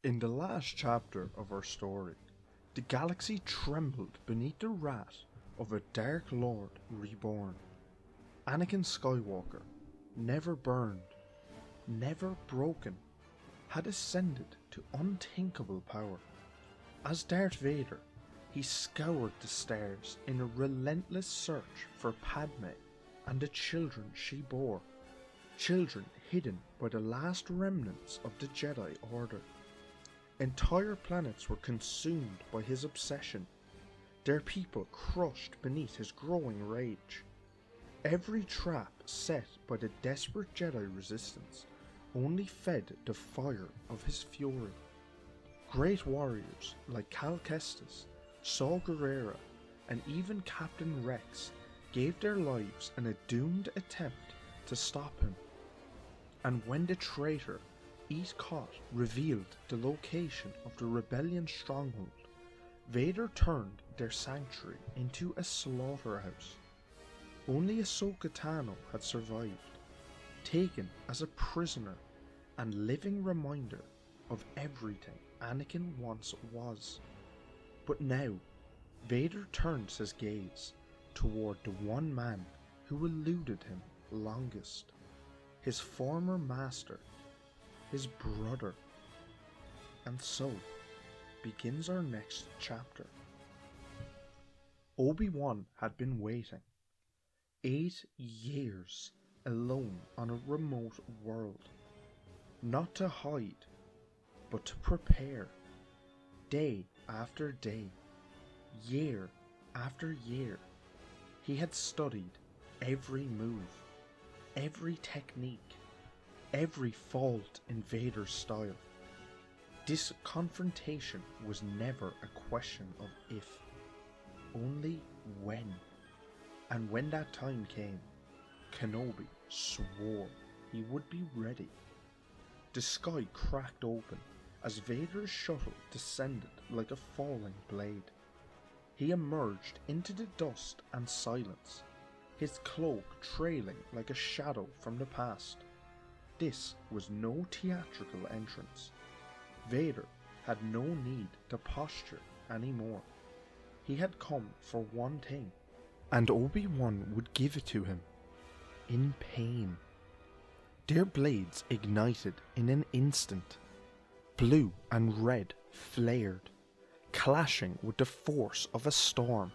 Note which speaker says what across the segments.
Speaker 1: In the last chapter of our story, the galaxy trembled beneath the wrath of a Dark Lord reborn. Anakin Skywalker, never burned, never broken, had ascended to unthinkable power. As Darth Vader, he scoured the stars in a relentless search for Padmé and the children she bore, children hidden by the last remnants of the Jedi Order. Entire planets were consumed by his obsession, their people crushed beneath his growing rage. Every trap set by the desperate Jedi Resistance only fed the fire of his fury. Great warriors like Cal Kestis, Saw Gerrera, and even Captain Rex gave their lives in a doomed attempt to stop him. And when the traitor Eat Cot revealed the location of the rebellion stronghold, Vader turned their sanctuary into a slaughterhouse. Only Ahsoka Tano had survived, taken as a prisoner and living reminder of everything Anakin once was. But now, Vader turns his gaze toward the one man who eluded him longest, his former master, his brother. And so begins our next chapter. Obi-Wan had been waiting 8 years alone on a remote world, not to hide, but to prepare. Day after day, year after year, he had studied every move, every technique, every fault in Vader's style. This confrontation was never a question of if, only when. And when that time came, Kenobi swore he would be ready. The sky cracked open as Vader's shuttle descended like a falling blade. He emerged into the dust and silence, his cloak trailing like a shadow from the past. This was no theatrical entrance. Vader had no need to posture anymore. He had come for one thing, and Obi-Wan would give it to him. In pain. Their blades ignited in an instant. Blue and red flared, clashing with the force of a storm.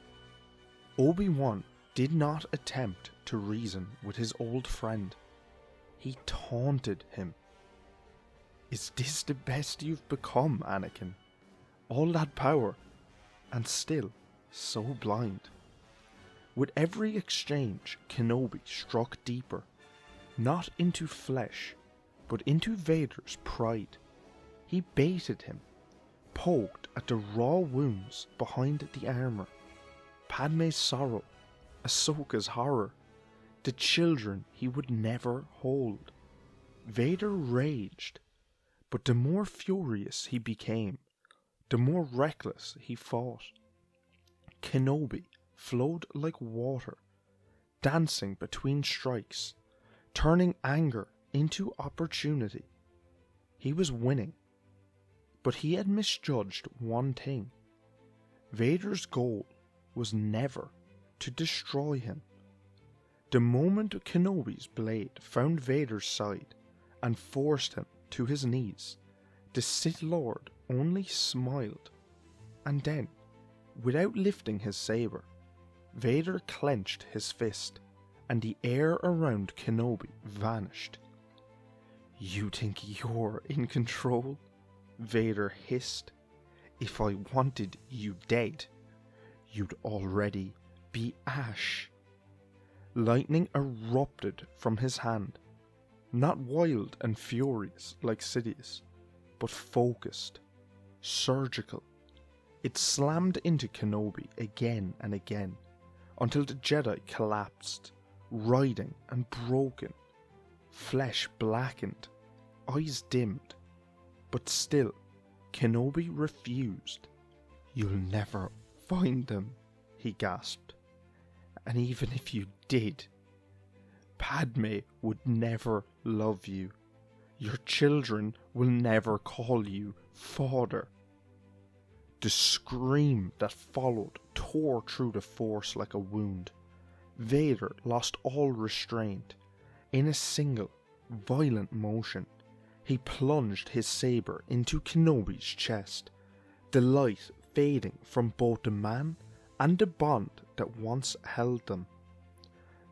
Speaker 1: Obi-Wan did not attempt to reason with his old friend. He taunted him. Is this the best you've become, Anakin? All that power, and still so blind. With every exchange, Kenobi struck deeper, not into flesh, but into Vader's pride. He baited him, poked at the raw wounds behind the armour, Padmé's sorrow, Ahsoka's horror, the children he would never hold. Vader raged, but the more furious he became, the more reckless he fought. Kenobi flowed like water, dancing between strikes, turning anger into opportunity. He was winning, but he had misjudged one thing. Vader's goal was never to destroy him. The moment Kenobi's blade found Vader's side and forced him to his knees, the Sith Lord only smiled, and then, without lifting his saber, Vader clenched his fist, and the air around Kenobi vanished. You think you're in control? Vader hissed. If I wanted you dead, you'd already be ash. Lightning erupted from his hand, not wild and furious like Sidious, but focused, surgical. It slammed into Kenobi again and again, until the Jedi collapsed, writhing and broken, flesh blackened, eyes dimmed. But still, Kenobi refused. You'll never find them, he gasped. And even if you did, Padmé would never love you. Your children will never call you father." The scream that followed tore through the Force like a wound. Vader lost all restraint. In a single, violent motion, he plunged his saber into Kenobi's chest, the light fading from both the man and the bond that once held them.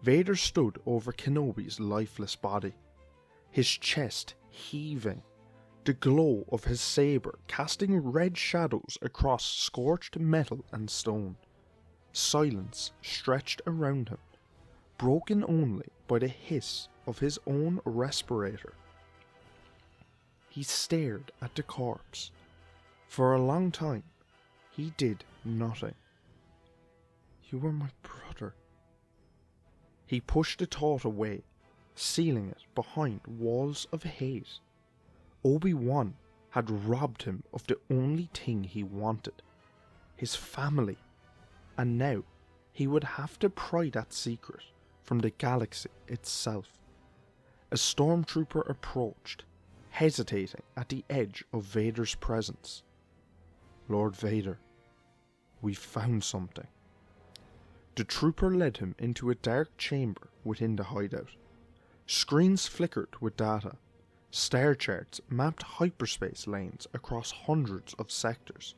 Speaker 1: Vader stood over Kenobi's lifeless body, his chest heaving, the glow of his saber casting red shadows across scorched metal and stone. Silence stretched around him, broken only by the hiss of his own respirator. He stared at the corpse. For a long time, he did nothing. "You were my brother." He pushed the thought away, sealing it behind walls of hate. Obi-Wan had robbed him of the only thing he wanted, his family, and now he would have to pry that secret from the galaxy itself. A stormtrooper approached, hesitating at the edge of Vader's presence. "Lord Vader, we've found something." The trooper led him into a dark chamber within the hideout. Screens flickered with data. Star charts mapped hyperspace lanes across hundreds of sectors.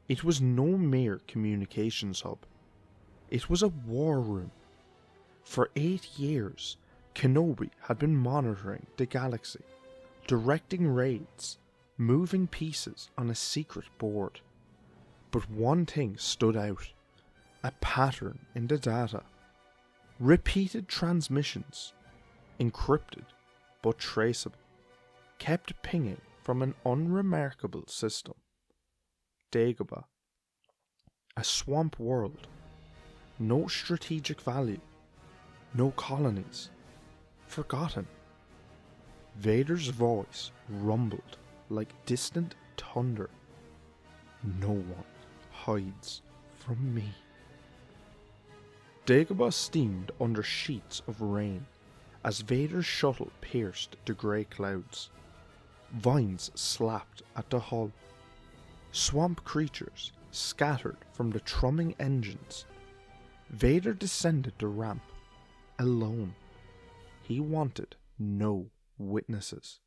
Speaker 1: It was no mere communications hub. It was a war room. For 8 years, Kenobi had been monitoring the galaxy, directing raids, moving pieces on a secret board. But one thing stood out, a pattern in the data. Repeated transmissions, encrypted but traceable, kept pinging from an unremarkable system. Dagobah, a swamp world, no strategic value, no colonies, forgotten. Vader's voice rumbled like distant thunder. "No one hides from me." Dagobah steamed under sheets of rain as Vader's shuttle pierced the grey clouds. Vines slapped at the hull. Swamp creatures scattered from the thrumming engines. Vader descended the ramp, alone. He wanted no witnesses.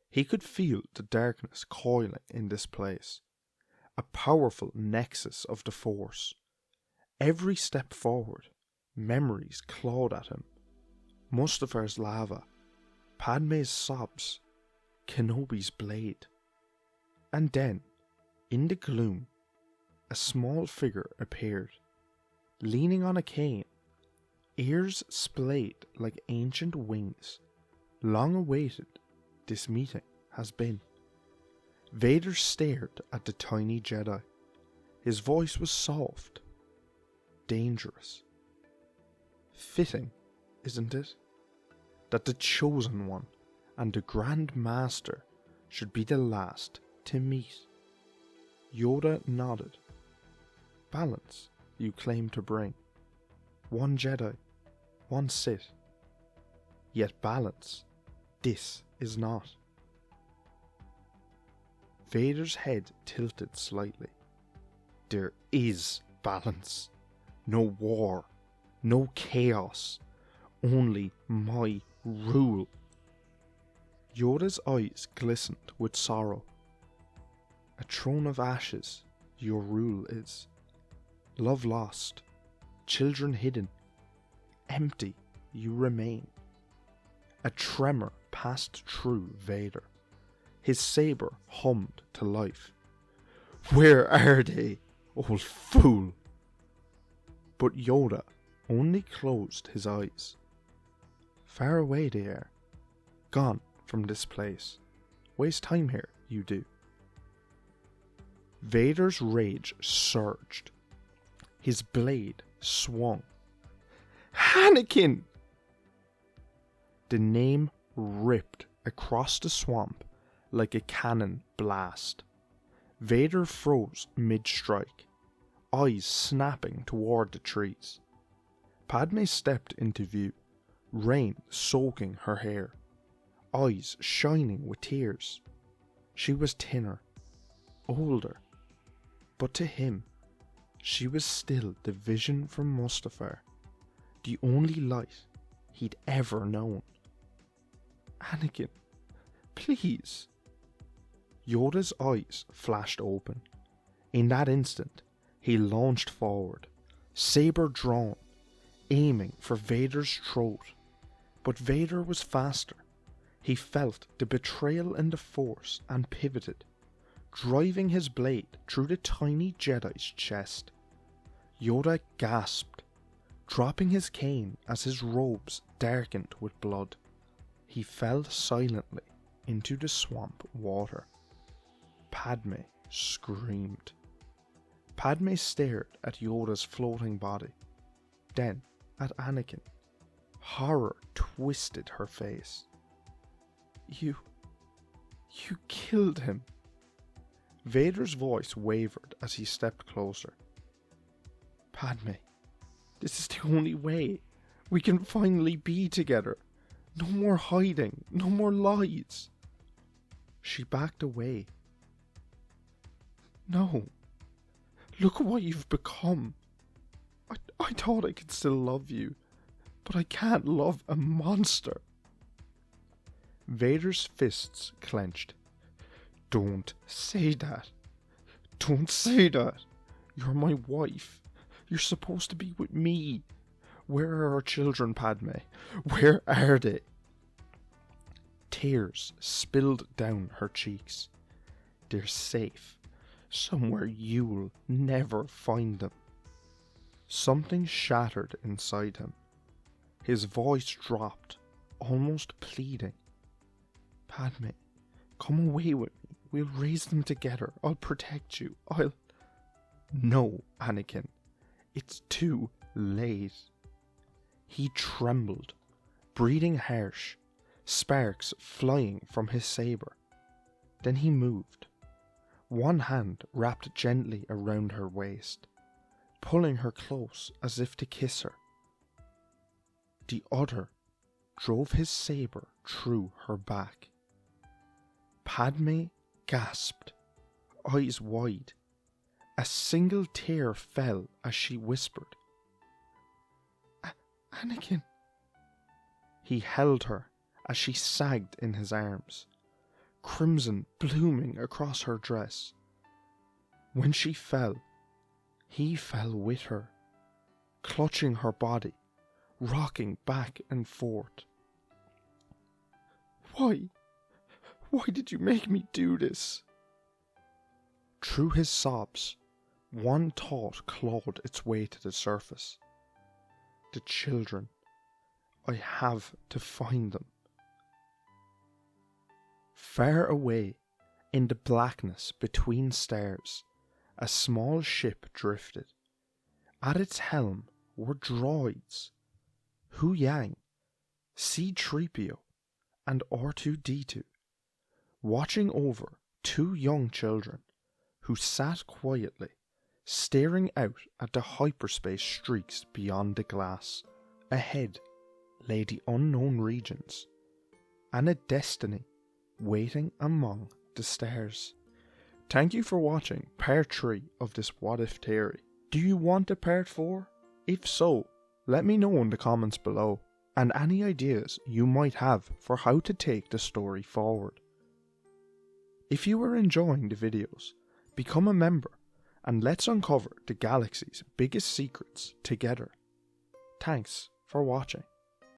Speaker 1: He could feel the darkness coiling in this place, a powerful nexus of the Force. Every step forward, memories clawed at him. Mustafar's lava, Padmé's sobs, Kenobi's blade. And then, in the gloom, a small figure appeared, leaning on a cane, ears splayed like ancient wings. Long awaited, this meeting has been. Vader stared at the tiny Jedi. His voice was soft, dangerous. Fitting, isn't it, that the Chosen One and the Grand Master should be the last to meet? Yoda nodded. "Balance, you claim to bring. One Jedi, one Sith. Yet balance, this is not." Vader's head tilted slightly. "There is balance. No war, no chaos, only my rule." Yoda's eyes glistened with sorrow. "A throne of ashes, your rule is. Love lost, children hidden, empty you remain." A tremor passed through Vader. His saber hummed to life. "Where are they, old fool?" But Yoda only closed his eyes. "Far away they are, gone from this place. Waste time here, you do." Vader's rage surged. His blade swung. "Anakin!" The name ripped across the swamp like a cannon blast. Vader froze mid-strike, eyes snapping toward the trees. Padmé stepped into view, rain soaking her hair. eyes shining with tears. She was thinner, older, but to him, she was still the vision from Mustafar, the only light he'd ever known. Anakin, please. Yoda's eyes flashed open. In that instant, he launched forward, saber drawn, aiming for Vader's throat. But Vader was faster. He felt the betrayal in the Force and pivoted, driving his blade through the tiny Jedi's chest. Yoda gasped, dropping his cane as his robes darkened with blood. He fell silently into the swamp water. Padmé screamed. Padmé stared at Yoda's floating body, then at Anakin. Horror twisted her face. You killed him. Vader's voice wavered as he stepped closer. Padmé, this is the only way. We can finally be together. No more hiding, no more lies. She backed away. No. Look what you've become. I thought I could still love you, but I can't love a monster. Vader's fists clenched. Don't say that. Don't say that. You're my wife. You're supposed to be with me. Where are our children, Padmé? Where are they? Tears spilled down her cheeks. They're safe. Somewhere you'll never find them. Something shattered inside him. His voice dropped, almost pleading. Padmé, come away with me. We'll raise them together. I'll protect you. No, Anakin. It's too late. He trembled, breathing harsh, sparks flying from his saber. Then he moved. One hand wrapped gently around her waist, pulling her close as if to kiss her. The other drove his saber through her back. Padmé gasped, eyes wide. A single tear fell as she whispered, Anakin. He held her as she sagged in his arms, crimson blooming across her dress. When she fell, he fell with her, clutching her body, rocking back and forth. Why did you make me do this? Through his sobs, one thought clawed its way to the surface. The children. I have to find them. Far away, in the blackness between stars, a small ship drifted. At its helm were droids. Hu Yang, C-3PO, and R2-D2, watching over two young children who sat quietly, staring out at the hyperspace streaks beyond the glass. Ahead lay the unknown regions, and a destiny waiting among the stars. Thank you for watching part 3 of this What If theory. Do you want a part 4? If so, let me know in the comments below, and any ideas you might have for how to take the story forward. If you are enjoying the videos, become a member and let's uncover the galaxy's biggest secrets together. Thanks for watching.